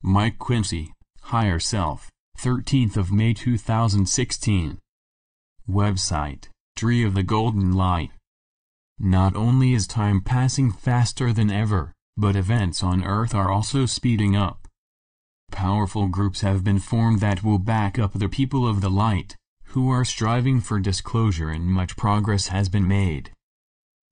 Mike Quinsey, Higher Self, 13th of May 2016. Website, Tree of the Golden Light. Not only is time passing faster than ever, but events on Earth are also speeding up. Powerful groups have been formed that will back up the people of the light, who are striving for disclosure, and much progress has been made.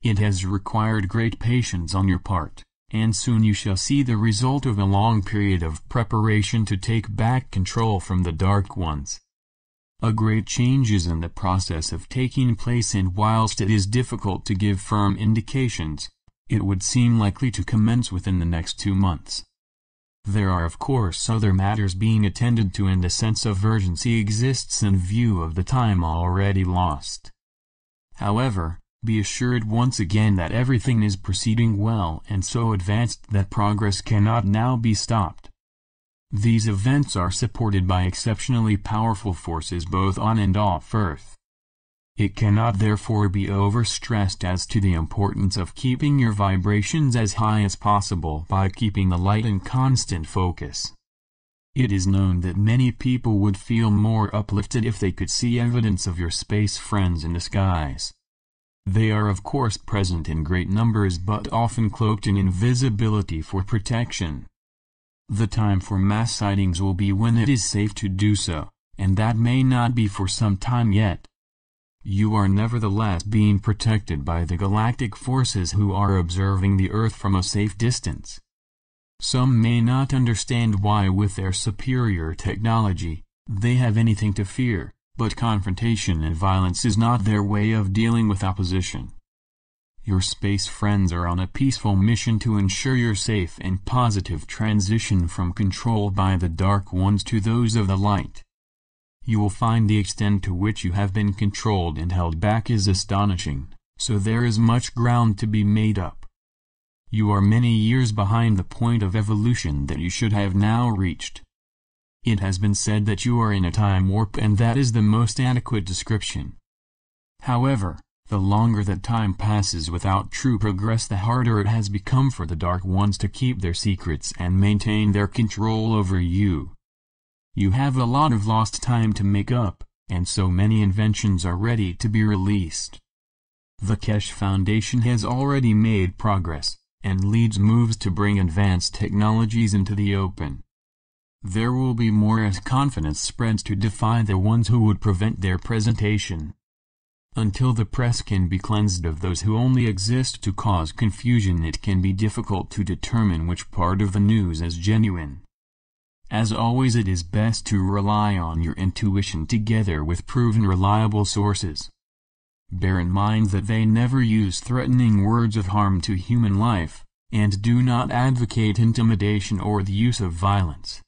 It has required great patience on your part, and soon you shall see the result of a long period of preparation to take back control from the Dark Ones. A great change is in the process of taking place, and whilst it is difficult to give firm indications, it would seem likely to commence within the next 2 months. There are of course other matters being attended to, and a sense of urgency exists in view of the time already lost. However, be assured once again that everything is proceeding well and so advanced that progress cannot now be stopped. These events are supported by exceptionally powerful forces both on and off Earth. It cannot therefore be overstressed as to the importance of keeping your vibrations as high as possible by keeping the light in constant focus. It is known that many people would feel more uplifted if they could see evidence of your space friends in the skies. They are of course present in great numbers, but often cloaked in invisibility for protection. The time for mass sightings will be when it is safe to do so, and that may not be for some time yet. You are nevertheless being protected by the galactic forces who are observing the Earth from a safe distance. Some may not understand why with their superior technology, they have anything to fear, but confrontation and violence is not their way of dealing with opposition. Your space friends are on a peaceful mission to ensure your safe and positive transition from control by the Dark Ones to those of the light. You will find the extent to which you have been controlled and held back is astonishing, so there is much ground to be made up. You are many years behind the point of evolution that you should have now reached. It has been said that you are in a time warp, and that is the most adequate description. However, the longer that time passes without true progress, the harder it has become for the Dark Ones to keep their secrets and maintain their control over you. You have a lot of lost time to make up, and so many inventions are ready to be released. The Kesh Foundation has already made progress, and leads moves to bring advanced technologies into the open. There will be more as confidence spreads to defy the ones who would prevent their presentation. Until the press can be cleansed of those who only exist to cause confusion, it can be difficult to determine which part of the news is genuine. As always, it is best to rely on your intuition together with proven reliable sources. Bear in mind that they never use threatening words of harm to human life, and do not advocate intimidation or the use of violence.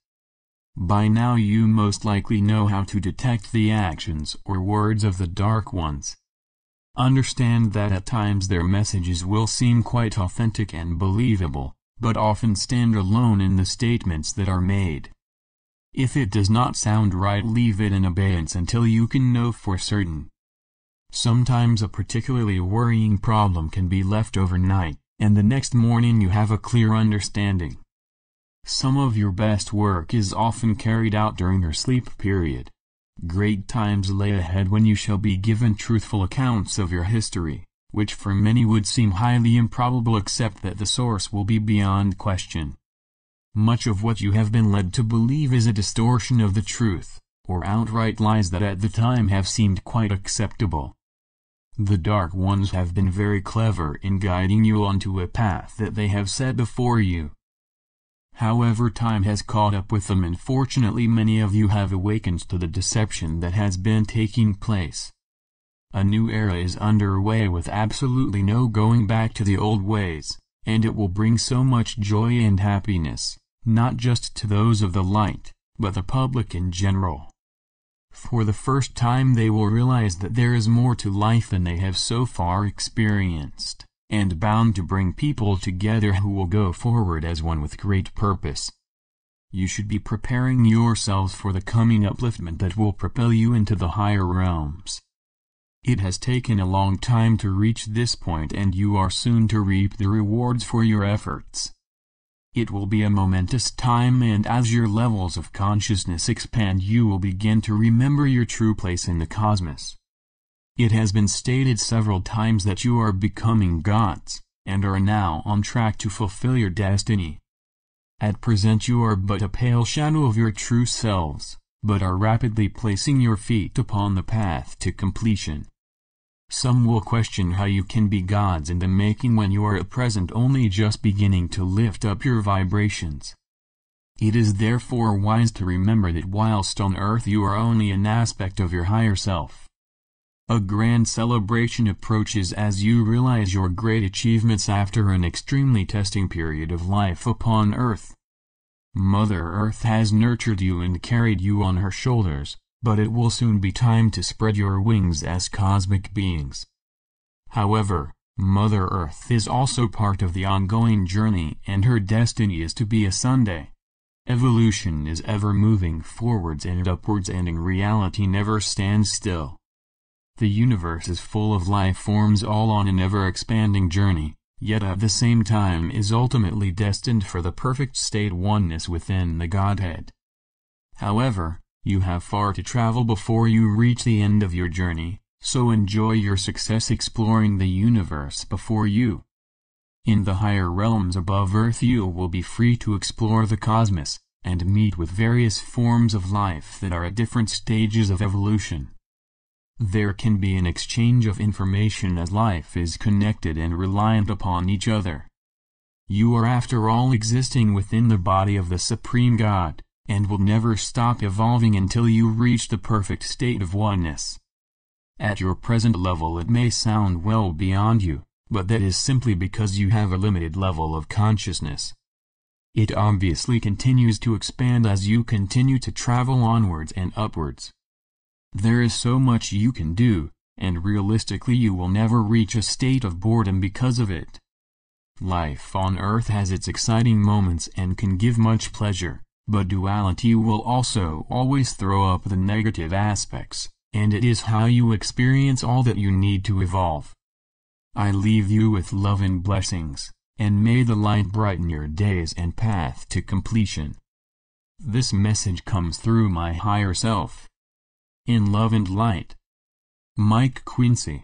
By now you most likely know how to detect the actions or words of the Dark Ones. Understand that at times their messages will seem quite authentic and believable, but often stand alone in the statements that are made. If it does not sound right, leave it in abeyance until you can know for certain. Sometimes a particularly worrying problem can be left overnight, and the next morning you have a clear understanding. Some of your best work is often carried out during your sleep period. Great times lay ahead when you shall be given truthful accounts of your history, which for many would seem highly improbable except that the source will be beyond question. Much of what you have been led to believe is a distortion of the truth, or outright lies that at the time have seemed quite acceptable. The Dark Ones have been very clever in guiding you onto a path that they have set before you. However, time has caught up with them, and fortunately many of you have awakened to the deception that has been taking place. A new era is underway with absolutely no going back to the old ways, and it will bring so much joy and happiness, not just to those of the light, but the public in general. For the first time they will realize that there is more to life than they have so far experienced, and bound to bring people together who will go forward as one with great purpose. You should be preparing yourselves for the coming upliftment that will propel you into the higher realms. It has taken a long time to reach this point, and you are soon to reap the rewards for your efforts. It will be a momentous time, and as your levels of consciousness expand, you will begin to remember your true place in the cosmos. It has been stated several times that you are becoming gods, and are now on track to fulfill your destiny. At present you are but a pale shadow of your true selves, but are rapidly placing your feet upon the path to completion. Some will question how you can be gods in the making when you are at present only just beginning to lift up your vibrations. It is therefore wise to remember that whilst on earth you are only an aspect of your higher self. A grand celebration approaches as you realize your great achievements after an extremely testing period of life upon earth. Mother Earth has nurtured you and carried you on her shoulders, but it will soon be time to spread your wings as cosmic beings. However, Mother Earth is also part of the ongoing journey, and her destiny is to be a Sunday. Evolution is ever moving forwards and upwards, and in reality never stands still. The universe is full of life forms all on an ever-expanding journey, yet at the same time is ultimately destined for the perfect state oneness within the Godhead. However, you have far to travel before you reach the end of your journey, so enjoy your success exploring the universe before you. In the higher realms above Earth you will be free to explore the cosmos, and meet with various forms of life that are at different stages of evolution. There can be an exchange of information as life is connected and reliant upon each other. You are after all existing within the body of the Supreme God, and will never stop evolving until you reach the perfect state of oneness. At your present level it may sound well beyond you, but that is simply because you have a limited level of consciousness. It obviously continues to expand as you continue to travel onwards and upwards. There is so much you can do, and realistically you will never reach a state of boredom because of it. Life on Earth has its exciting moments and can give much pleasure, but duality will also always throw up the negative aspects, and it is how you experience all that you need to evolve. I leave you with love and blessings, and may the light brighten your days and path to completion. This message comes through my higher self. In love and light. Mike Quinsey.